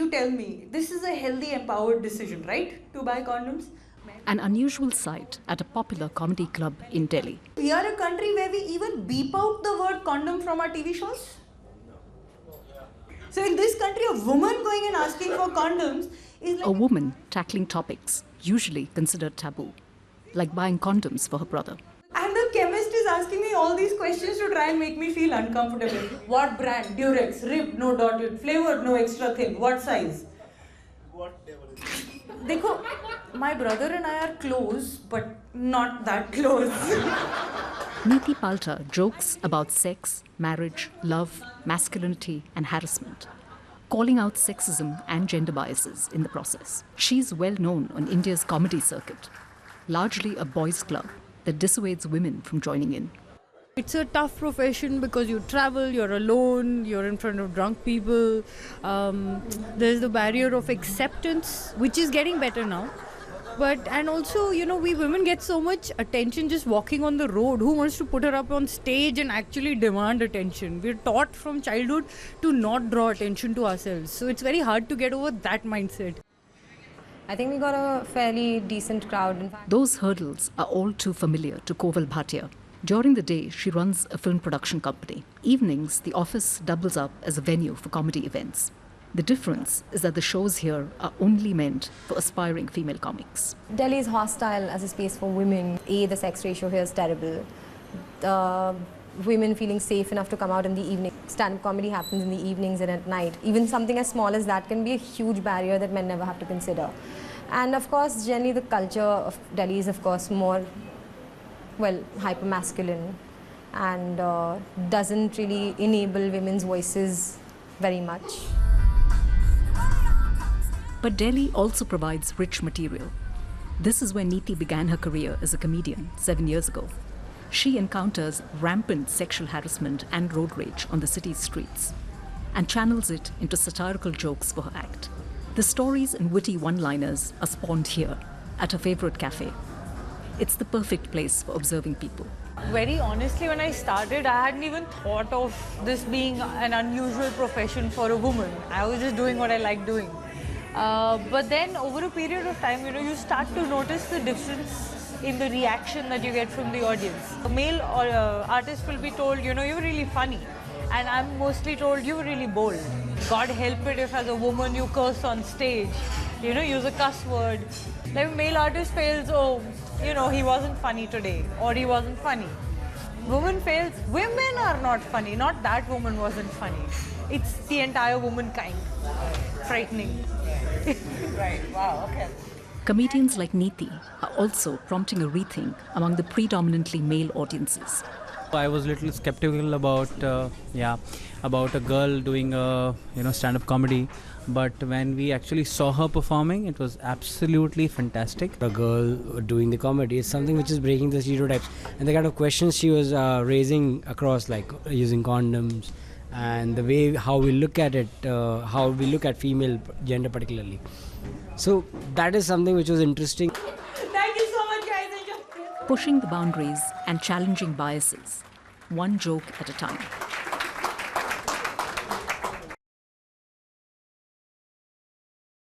you tell me, this is a healthy, empowered decision, right? To buy condoms? An unusual sight at a popular comedy club in Delhi. We are a country where we even beep out the word condom from our TV shows. So in this country, a woman going and asking for condoms is like... A woman tackling topics usually considered taboo, like buying condoms for her brother. And the chemist is asking me all these questions to try and make me feel uncomfortable. What brand? Durex, ribbed, no dotted, flavored, no extra thin. What size? Dekho, my brother and I are close, but not that close. Neeti Palta jokes about sex, marriage, love, masculinity, and harassment, calling out sexism and gender biases in the process. She's well known on India's comedy circuit, largely a boys' club that dissuades women from joining in. It's a tough profession because you travel, you're alone, you're in front of drunk people. There's the barrier of acceptance, which is getting better now. And also, we women get so much attention just walking on the road. Who wants to put her up on stage and actually demand attention? We're taught from childhood to not draw attention to ourselves. So it's very hard to get over that mindset. I think we got a fairly decent crowd. In fact, those hurdles are all too familiar to Koval Bhatia. During the day, she runs a film production company. Evenings, the office doubles up as a venue for comedy events. The difference is that the shows here are only meant for aspiring female comics. Delhi is hostile as a space for women. The sex ratio here is terrible. Women feeling safe enough to come out in the evening. Stand-up comedy happens in the evenings and at night. Even something as small as that can be a huge barrier that men never have to consider. And of course, generally the culture of Delhi is of course more, hyper-masculine and doesn't really enable women's voices very much. But Delhi also provides rich material. This is where Neeti began her career as a comedian 7 years ago. She encounters rampant sexual harassment and road rage on the city's streets and channels it into satirical jokes for her act. The stories and witty one-liners are spawned here at her favorite cafe. It's the perfect place for observing people. Very honestly, when I started, I hadn't even thought of this being an unusual profession for a woman. I was just doing what I like doing. But then over a period of time, you start to notice the difference in the reaction that you get from the audience. A male artist will be told, you're really funny. And I'm mostly told, you're really bold. God help it if as a woman you curse on stage, use a cuss word. Like a male artist fails, he wasn't funny today, or he wasn't funny. Woman fails, women are not funny, not that woman wasn't funny. It's the entire womankind. Frightening. Right, wow, okay. Comedians like Neeti are also prompting a rethink among the predominantly male audiences. I was a little skeptical about a girl doing stand-up comedy, but when we actually saw her performing, it was absolutely fantastic. A girl doing the comedy is something which is breaking the stereotypes, and the kind of questions she was raising across, like using condoms, and the way how we look at it, how we look at female gender particularly. So that is something which was interesting. Thank you so much, guys. Pushing the boundaries and challenging biases, one joke at a time.